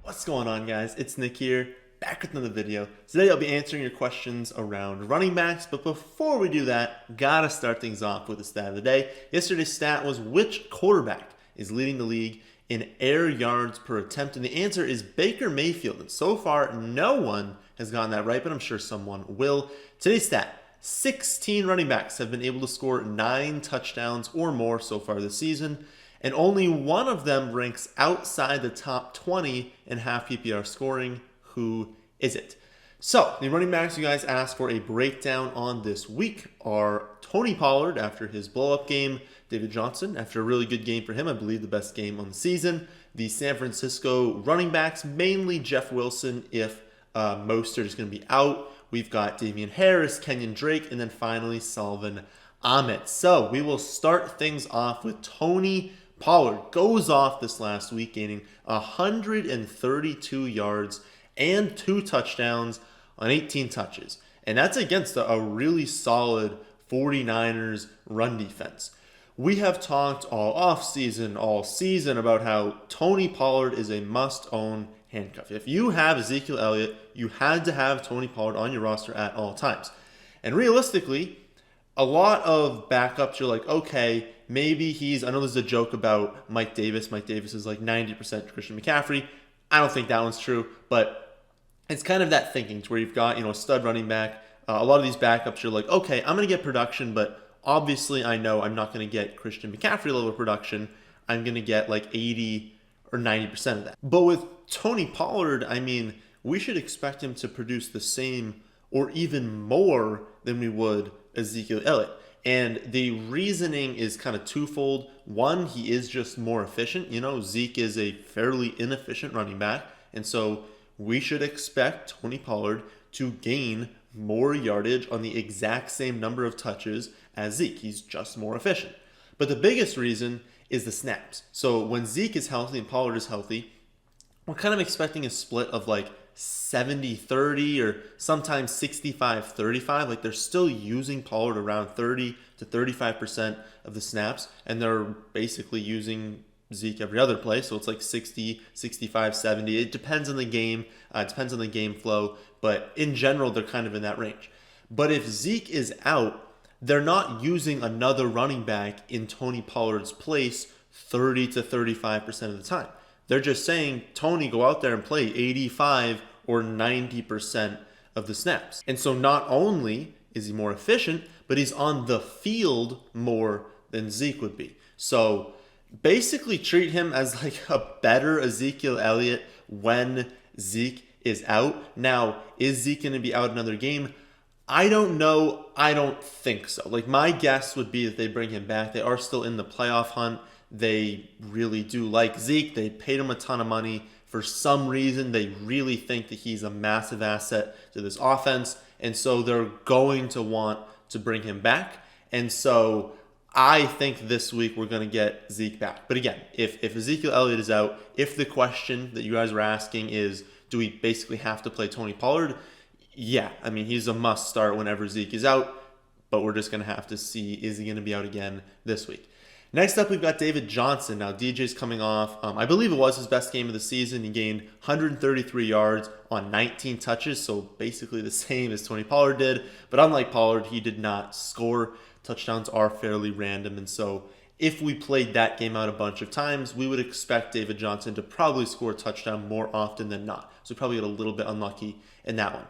What's going on, guys? It's Nick here, back with another video. Today I'll be answering your questions around running backs, but before we do that, gotta start things off with the stat of the day. Yesterday's stat was which quarterback is leading the league in air yards per attempt, and the answer is Baker Mayfield. And so far, no one has gotten that right, but I'm sure someone will. Today's stat: 16 running backs have been able to score 9 touchdowns or more so far this season, and only one of them ranks outside the top 20 in half PPR scoring. Who is it? So, the running backs you guys asked for a breakdown on this week are Tony Pollard after his blow-up game, David Johnson after a really good game for him, I believe the best game on the season, the San Francisco running backs, mainly Jeff Wilson if Mostert is going to be out. We've got Damien Harris, Kenyan Drake, and then finally Salvon Ahmed. So, we will start things off with Tony Pollard. Goes off this last week, gaining 132 yards and 2 touchdowns on 18 touches. And that's against a really solid 49ers run defense. We have talked all offseason, all season about how Tony Pollard is a must-own handcuff. If you have Ezekiel Elliott, you had to have Tony Pollard on your roster at all times. And realistically, a lot of backups, you're like, okay, maybe I know there's a joke about Mike Davis. Mike Davis is like 90% Christian McCaffrey. I don't think that one's true, but it's kind of that thinking to where you've got, a stud running back. A lot of these backups, you're like, okay, I'm going to get production, but obviously I know I'm not going to get Christian McCaffrey level production. I'm going to get like 80 or 90% of that. But with Tony Pollard, we should expect him to produce the same or even more than we would Ezekiel Elliott. And the reasoning is kind of twofold. One, he is just more efficient. Zeke is a fairly inefficient running back. And so we should expect Tony Pollard to gain more yardage on the exact same number of touches as Zeke. He's just more efficient. But the biggest reason is the snaps. So when Zeke is healthy and Pollard is healthy, we're kind of expecting a split of like 70-30 or sometimes 65-35. Like they're still using Pollard around 30 to 35% of the snaps, and they're basically using Zeke every other play. So it's like 60, 65, 70. It depends on the game. It depends on the game flow. But in general, they're kind of in that range. But if Zeke is out, they're not using another running back in Tony Pollard's place 30 to 35% of the time. They're just saying, Tony, go out there and play 85 or 90% of the snaps. And so not only is he more efficient, but he's on the field more than Zeke would be. So basically treat him as like a better Ezekiel Elliott when Zeke is out. Now, is Zeke going to be out another game? I don't know. I don't think so. Like my guess would be that they bring him back. They are still in the playoff hunt. They really do like Zeke. They paid him a ton of money. For some reason, they really think that he's a massive asset to this offense. And so they're going to want to bring him back. And so I think this week we're going to get Zeke back. But again, if Ezekiel Elliott is out, if the question that you guys were asking is, do we basically have to play Tony Pollard? Yeah, he's a must start whenever Zeke is out. But we're just going to have to see, is he going to be out again this week? Next up, we've got David Johnson. Now, DJ's coming off, I believe it was his best game of the season. He gained 133 yards on 19 touches, so basically the same as Tony Pollard did. But unlike Pollard, he did not score. Touchdowns are fairly random, and so if we played that game out a bunch of times, we would expect David Johnson to probably score a touchdown more often than not. So we probably get a little bit unlucky in that one.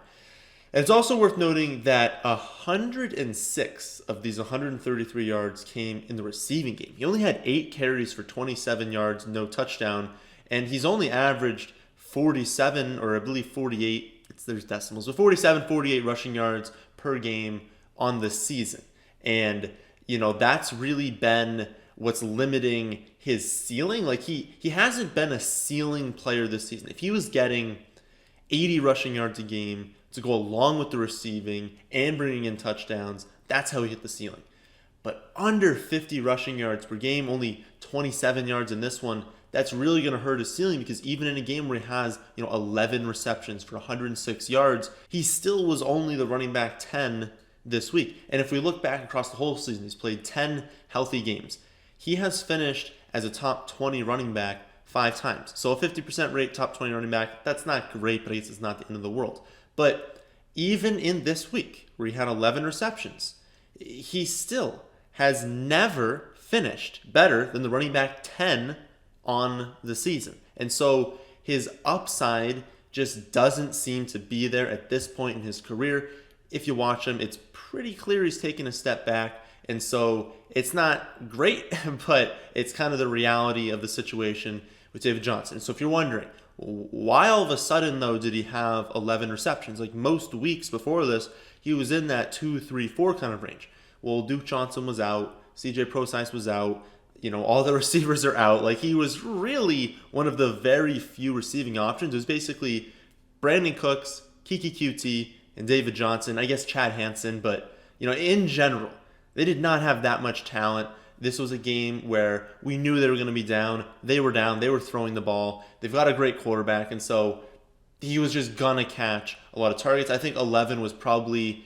And it's also worth noting that 106 of these 133 yards came in the receiving game. He only had 8 carries for 27 yards, no touchdown, and he's only averaged 47, or I believe 48, there's decimals, but 47, 48 rushing yards per game on the season. And, that's really been what's limiting his ceiling. Like he hasn't been a ceiling player this season. If he was getting 80 rushing yards a game to go along with the receiving and bringing in touchdowns, that's how he hit the ceiling. But under 50 rushing yards per game, only 27 yards in this one, that's really going to hurt his ceiling, because even in a game where he has 11 receptions for 106 yards, he still was only the running back 10 this week. And if we look back across the whole season, he's played 10 healthy games. He has finished as a top 20 running back 5 times. So a 50% rate, top 20 running back, that's not great, but I guess it's not the end of the world. But even in this week, where he had 11 receptions, he still has never finished better than the running back 10 on the season. And so his upside just doesn't seem to be there at this point in his career. If you watch him, it's pretty clear he's taking a step back. And so it's not great, but it's kind of the reality of the situation with David Johnson. So if you're wondering, why all of a sudden, though, did he have 11 receptions? Like most weeks before this, he was in that 2, 3, 4 kind of range. Well, Duke Johnson was out. CJ Prosise was out. All the receivers are out. Like, he was really one of the very few receiving options. It was basically Brandon Cooks, Kiki QT, and David Johnson. I guess Chad Hansen. But, in general, they did not have that much talent. This was a game where we knew they were going to be down. They were down. They were throwing the ball. They've got a great quarterback. And so he was just going to catch a lot of targets. I think 11 was probably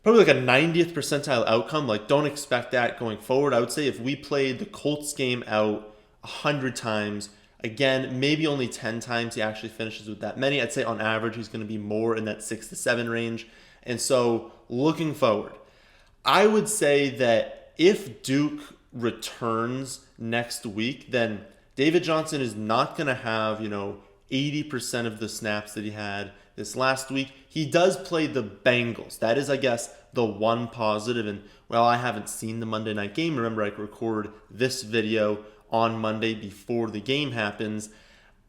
like a 90th percentile outcome. Like, don't expect that going forward. I would say if we played the Colts game out 100 times, again, maybe only 10 times he actually finishes with that many. I'd say on average he's going to be more in that 6 to 7 range. And so looking forward, I would say that if Duke returns next week, then David Johnson is not going to have, 80% of the snaps that he had this last week. He does play the Bengals. That is, I guess, the one positive. And, well, I haven't seen the Monday night game. Remember, I record this video on Monday before the game happens.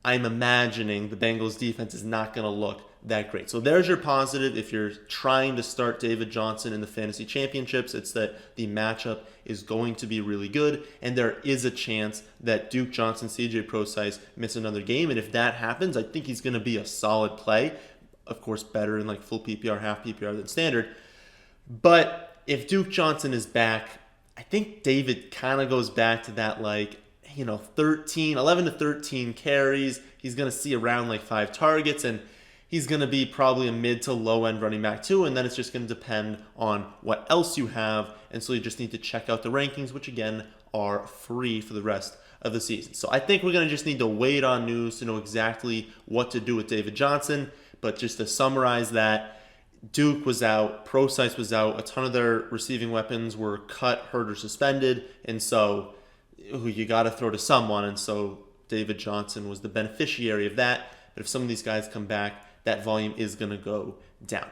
I'm imagining the Bengals defense is not going to look that great. So there's your positive. If you're trying to start David Johnson in the fantasy championships, it's that the matchup is going to be really good, and there is a chance that Duke Johnson, CJ Prosise miss another game. And if that happens, I think he's going to be a solid play. Of course, better in like full PPR, half PPR than standard. But if Duke Johnson is back, I think David kind of goes back to that 11 to 13 carries. He's going to see around 5 targets, and he's going to be probably a mid to low end running back too. And then it's just going to depend on what else you have. And so you just need to check out the rankings, which again are free for the rest of the season. So I think we're going to just need to wait on news to know exactly what to do with David Johnson. But just to summarize that, Duke was out, Prosise was out, a ton of their receiving weapons were cut, hurt, or suspended, and so you got to throw to someone, and so David Johnson was the beneficiary of that. But if some of these guys come back, that volume is going to go down.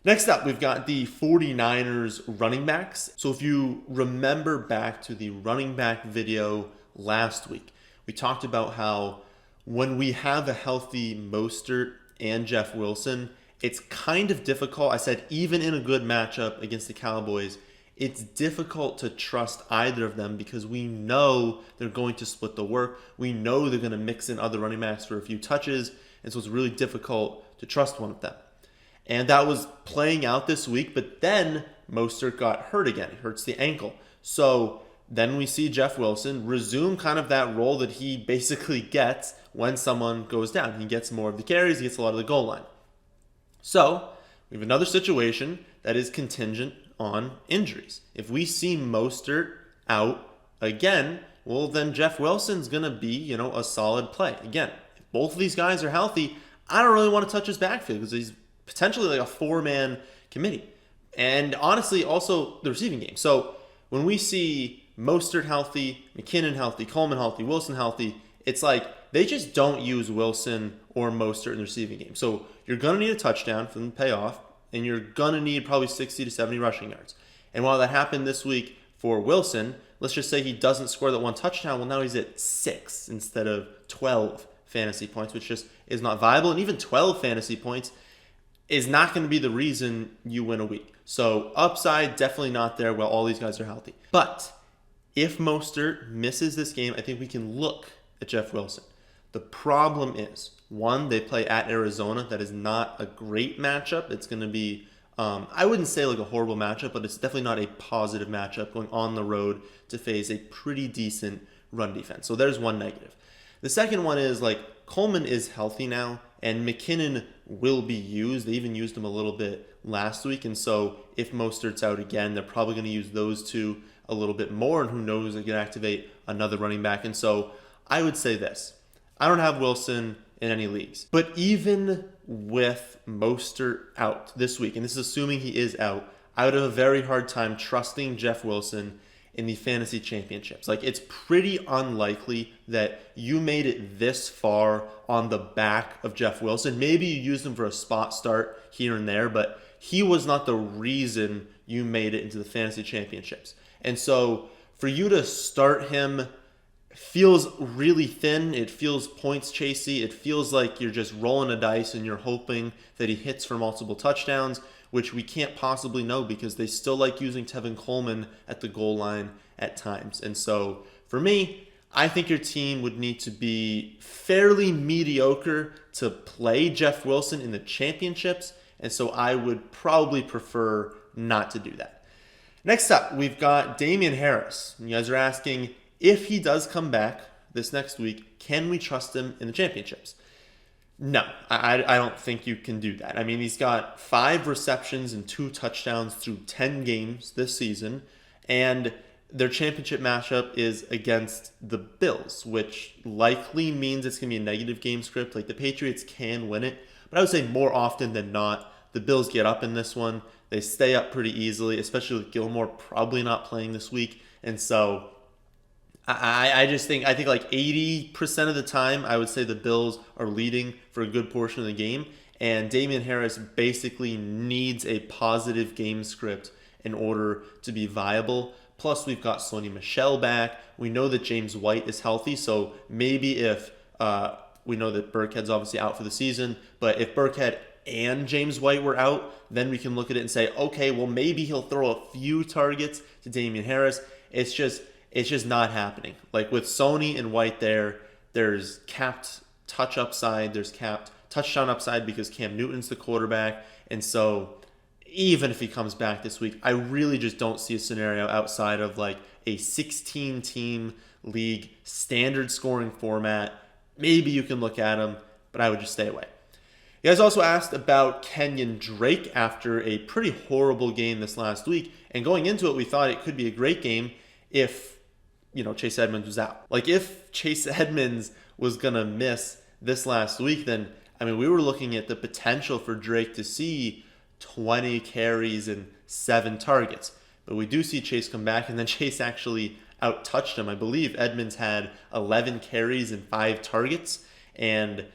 Next up, we've got the 49ers running backs. So if you remember back to the running back video last week, we talked about how when we have a healthy Mostert and Jeff Wilson, it's kind of difficult. I said even in a good matchup against the Cowboys, it's difficult to trust either of them because we know they're going to split the work. We know they're going to mix in other running backs for a few touches, and so it's really difficult to trust one of them. And that was playing out this week, but then Mostert got hurt again. He hurts the ankle. So then we see Jeff Wilson resume kind of that role that he basically gets when someone goes down. He gets more of the carries, he gets a lot of the goal line. So we have another situation that is contingent on injuries. If we see Mostert out again, well, then Jeff Wilson's going to be, a solid play. Again, if both of these guys are healthy, I don't really want to touch his backfield because he's potentially like a 4-man committee. And honestly, also the receiving game. So when we see Mostert healthy, McKinnon healthy, Coleman healthy, Wilson healthy, it's like they just don't use Wilson or Mostert in the receiving game. So you're going to need a touchdown for them to pay off, and you're going to need probably 60 to 70 rushing yards. And while that happened this week for Wilson, let's just say he doesn't score that one touchdown. Well, now he's at 6 instead of 12 fantasy points, which just is not viable. And even 12 fantasy points is not going to be the reason you win a week. So upside, definitely not there while all these guys are healthy. But if Mostert misses this game, I think we can look at Jeff Wilson. The problem is, one, they play at Arizona. That is not a great matchup. It's going to be, I wouldn't say like a horrible matchup, but it's definitely not a positive matchup going on the road to face a pretty decent run defense. So there's one negative. The second one is Coleman is healthy now, and McKinnon will be used. They even used him a little bit last week, and so if Mostert's out again, they're probably going to use those two a little bit more, and who knows, they can activate another running back. And so I would say this. I don't have Wilson in any leagues. But even with Mostert out this week, and this is assuming he is out, I would have a very hard time trusting Jeff Wilson in the fantasy championships. Like, it's pretty unlikely that you made it this far on the back of Jeff Wilson. Maybe you used him for a spot start here and there, but he was not the reason you made it into the fantasy championships. And so for you to start him feels really thin. It feels points chasey. It feels like you're just rolling a dice and you're hoping that he hits for multiple touchdowns, which we can't possibly know because they still like using Tevin Coleman at the goal line at times. And so for me, I think your team would need to be fairly mediocre to play Jeff Wilson in the championships. And so I would probably prefer not to do that. Next up, we've got Damien Harris. You guys are asking, if he does come back this next week, can we trust him in the championships? No, I don't think you can do that. I mean, he's got 5 receptions and 2 touchdowns through 10 games this season, and their championship matchup is against the Bills, which likely means it's going to be a negative game script. Like, the Patriots can win it, but I would say more often than not, the Bills get up in this one. They stay up pretty easily, especially with Gilmore probably not playing this week, and so I think like 80% of the time, I would say the Bills are leading for a good portion of the game. And Damien Harris basically needs a positive game script in order to be viable. Plus, we've got Sony Michel back. We know that James White is healthy. So maybe if we know that Burkhead's obviously out for the season, but if Burkhead and James White were out, then we can look at it and say, okay, well, maybe he'll throw a few targets to Damien Harris. It's just not happening. Like, with Sony and White there's capped touch upside, there's capped touchdown upside because Cam Newton's the quarterback. And so even if he comes back this week, I really just don't see a scenario outside of like a 16-team league standard scoring format. Maybe you can look at him, but I would just stay away. You guys also asked about Kenyan Drake after a pretty horrible game this last week. And going into it, we thought it could be a great game if Chase Edmonds was out. Like, if Chase Edmonds was going to miss this last week, then, I mean, we were looking at the potential for Drake to see 20 carries and 7 targets. But we do see Chase come back, and then Chase actually out-touched him. I believe Edmonds had 11 carries and 5 targets, and,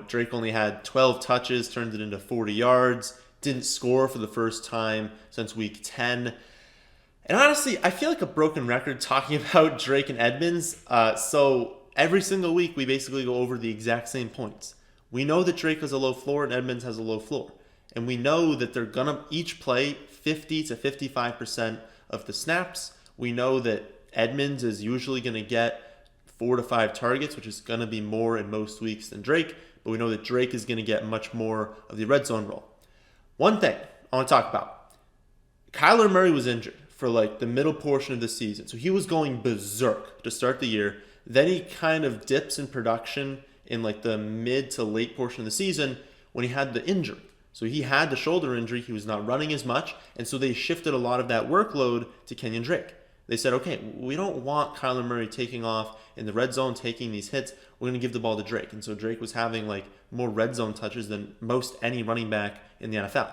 Drake only had 12 touches, turned it into 40 yards, didn't score for the first time since week 10. And honestly, I feel like a broken record talking about Drake and Edmonds. So every single week, we basically go over the exact same points. We know that Drake has a low floor and Edmonds has a low floor. And we know that they're going to each play 50 to 55% of the snaps. We know that Edmonds is usually going to get 4 to 5 targets, which is going to be more in most weeks than Drake. But we know that Drake is going to get much more of the red zone role. One thing I want to talk about. Kyler Murray was injured for like the middle portion of the season. So he was going berserk to start the year. Then he kind of dips in production in like the mid to late portion of the season when he had the injury. So he had the shoulder injury. He was not running as much. And so they shifted a lot of that workload to Kenyan Drake. They said, okay, we don't want Kyler Murray taking off in the red zone, taking these hits. We're going to give the ball to Drake. And so Drake was having like more red zone touches than most any running back in the NFL.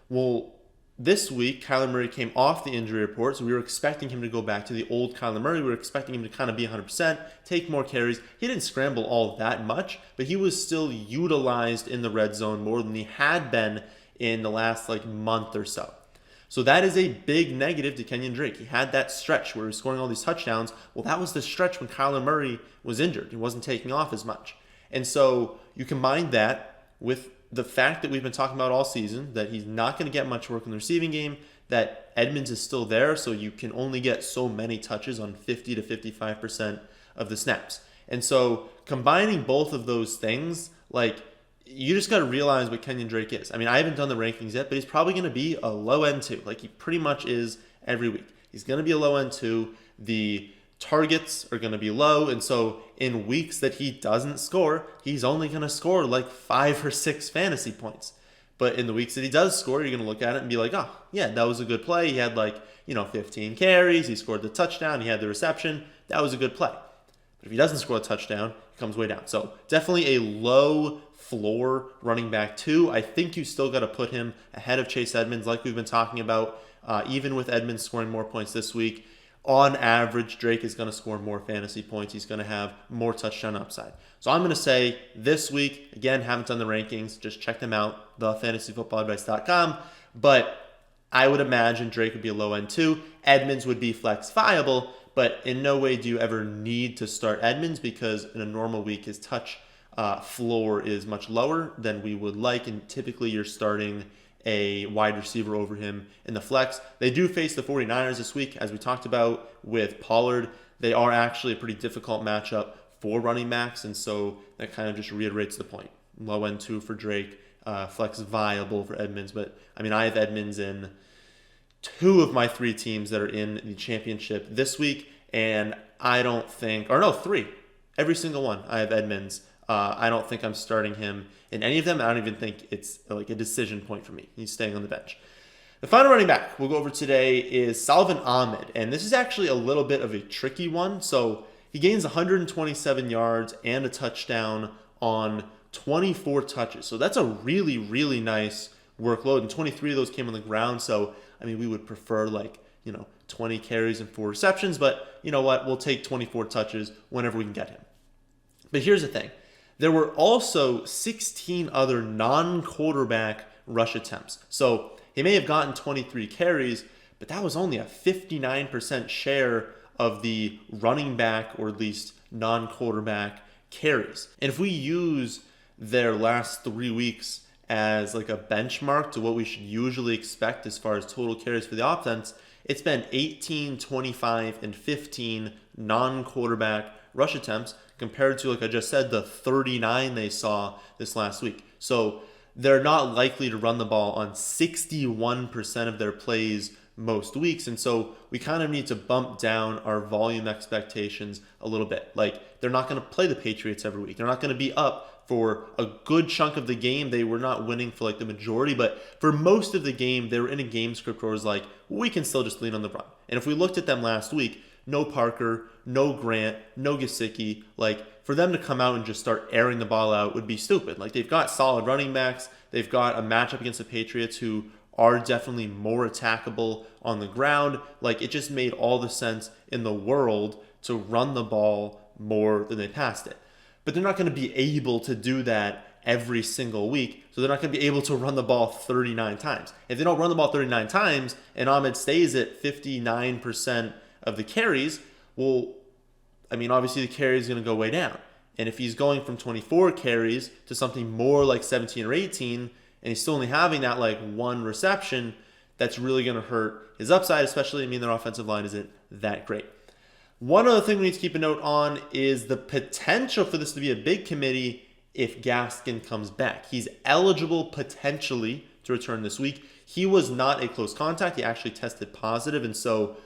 Well, this week, Kyler Murray came off the injury report, so we were expecting him to go back to the old Kyler Murray. We were expecting him to kind of be 100%, take more carries. He didn't scramble all that much, but he was still utilized in the red zone more than he had been in the last like month or so. So that is a big negative to Kenyan Drake. He had that stretch where he was scoring all these touchdowns. Well, that was the stretch when Kyler Murray was injured. He wasn't taking off as much. And so you combine that with the fact that we've been talking about all season, that he's not going to get much work in the receiving game, that Edmonds is still there, so you can only get so many touches on 50 to 55% of the snaps. And so combining both of those things, like, you just got to realize what Kenyan Drake is. I mean, I haven't done the rankings yet, but he's probably going to be a low end 2. Like, he pretty much is every week. He's going to be a low end 2. The targets are going to be low, and so in weeks that he doesn't score, he's only going to score like 5 or 6 fantasy points. But in the weeks that he does score, you're going to look at it and be like, oh, yeah, that was a good play. He had 15 carries, he scored the touchdown, he had the reception. That was a good play. But if he doesn't score a touchdown, he comes way down. So definitely a low floor running back 2. I think you still got to put him ahead of Chase Edmonds like we've been talking about. Even with Edmonds scoring more points this week, on average, Drake is going to score more fantasy points. He's going to have more touchdown upside. So I'm going to say this week, again, haven't done the rankings. Just check them out, thefantasyfootballadvice.com. But I would imagine Drake would be a low end 2. Edmonds would be flex viable, but in no way do you ever need to start Edmonds because in a normal week, his touch floor is much lower than we would like. And typically you're starting a wide receiver over him in the flex. They do face the 49ers this week, as we talked about with Pollard. They are actually a pretty difficult matchup for running backs, and so that kind of just reiterates the point. Low end 2 for Drake, flex viable for Edmonds, but I mean, I have Edmonds in 2 of my 3 teams that are in the championship this week, and I don't think, or no, 3. Every single one, I have Edmonds. I don't think I'm starting him in any of them. I don't even think it's like a decision point for me. He's staying on the bench. The final running back we'll go over today is Salvon Ahmed, and this is actually a little bit of a tricky one. So he gains 127 yards and a touchdown on 24 touches. So that's a really, really nice workload, and 23 of those came on the ground. So, I mean, we would prefer 20 carries and 4 receptions, but you know what? We'll take 24 touches whenever we can get him. But here's the thing. There were also 16 other non-quarterback rush attempts. So he may have gotten 23 carries, but that was only a 59% share of the running back or at least non-quarterback carries. And if we use their last 3 weeks as like a benchmark to what we should usually expect as far as total carries for the offense, it's been 18, 25, and 15 non-quarterback rush attempts compared to, like I just said, the 39 they saw this last week. So they're not likely to run the ball on 61% of their plays most weeks. And so we kind of need to bump down our volume expectations a little bit. Like, they're not going to play the Patriots every week. They're not going to be up for a good chunk of the game. They were not winning for like the majority, but for most of the game, they were in a game script where it was like, we can still just lean on the run. And if we looked at them last week, no Parker, no Grant, no Gesicki. Like, for them to come out and just start airing the ball out would be stupid. Like, they've got solid running backs. They've got a matchup against the Patriots who are definitely more attackable on the ground. Like, it just made all the sense in the world to run the ball more than they passed it. But they're not going to be able to do that every single week. So they're not going to be able to run the ball 39 times. If they don't run the ball 39 times and Ahmed stays at 59% of the carries, well, I mean, obviously the carry is going to go way down. And if he's going from 24 carries to something more like 17 or 18, and he's still only having that like 1 reception, that's really going to hurt his upside, especially, I mean, their offensive line isn't that great. One other thing we need to keep a note on is the potential for this to be a big committee if Gaskin comes back. He's eligible potentially to return this week. He was not a close contact. He actually tested positive, and so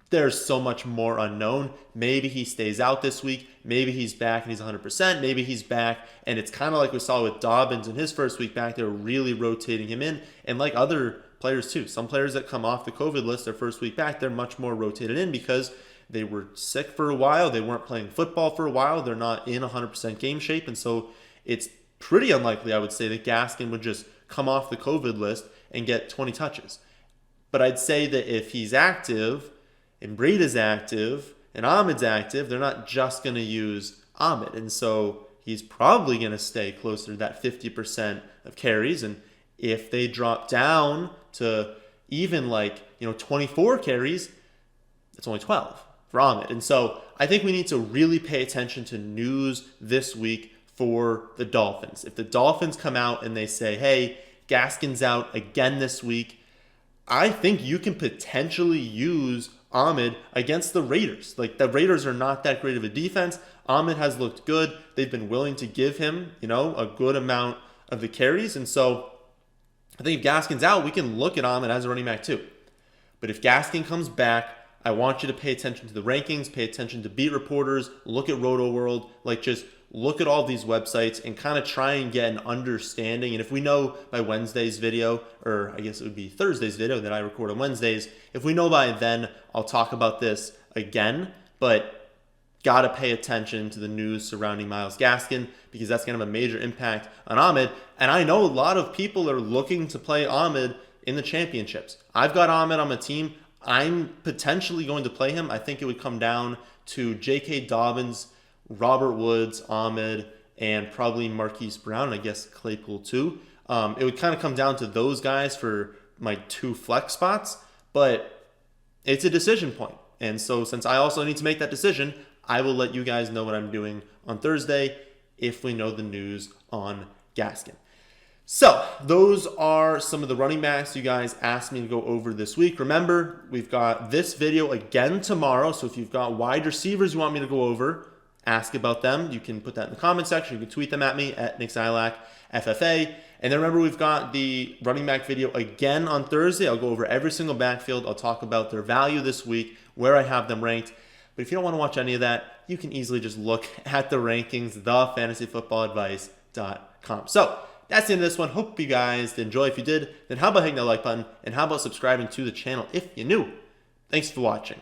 there's so much more unknown. Maybe he stays out this week. Maybe he's back and he's 100%. Maybe he's back, and it's kind of like we saw with Dobbins in his first week back. They're really rotating him in, and like other players too. Some players that come off the COVID list their first week back, they're much more rotated in because they were sick for a while. They weren't playing football for a while. They're not in 100% game shape, and so it's pretty unlikely, I would say, that Gaskin would just come off the COVID list and get 20 touches. But I'd say that if he's active, and Breed is active, and Ahmed's active, they're not just going to use Ahmed. And so he's probably going to stay closer to that 50% of carries. And if they drop down to even 24 carries, it's only 12 for Ahmed. And so I think we need to really pay attention to news this week for the Dolphins. If the Dolphins come out and they say, hey, Gaskin's out again this week, I think you can potentially use Ahmed against the Raiders. Like, the Raiders are not that great of a defense. Ahmed has looked good. They've been willing to give him, a good amount of the carries. And so I think if Gaskin's out, we can look at Ahmed as a running back too. But if Gaskin comes back, I want you to pay attention to the rankings, pay attention to beat reporters, look at Roto World, just look at all these websites and kind of try and get an understanding. And if we know by Wednesday's video, or I guess it would be Thursday's video that I record on Wednesdays, if we know by then, I'll talk about this again. But got to pay attention to the news surrounding Myles Gaskin because that's going to have a major impact on Ahmed. And I know a lot of people are looking to play Ahmed in the championships. I've got Ahmed on my team. I'm potentially going to play him. I think it would come down to J.K. Dobbins, Robert Woods, Ahmed, and probably Marquise Brown, I guess Claypool too. It would kind of come down to those guys for my 2 flex spots, but it's a decision point. And so since I also need to make that decision, I will let you guys know what I'm doing on Thursday if we know the news on Gaskin. So those are some of the running backs you guys asked me to go over this week. Remember, we've got this video again tomorrow. So if you've got wide receivers you want me to go over, ask about them. You can put that in the comment section. You can tweet them at me at Nick Zylak, FFA. And then remember, we've got the running back video again on Thursday. I'll go over every single backfield. I'll talk about their value this week, where I have them ranked. But if you don't want to watch any of that, you can easily just look at the rankings, thefantasyfootballadvice.com. So that's the end of this one. Hope you guys enjoy. If you did, then how about hitting that like button? And how about subscribing to the channel if you're new? Thanks for watching.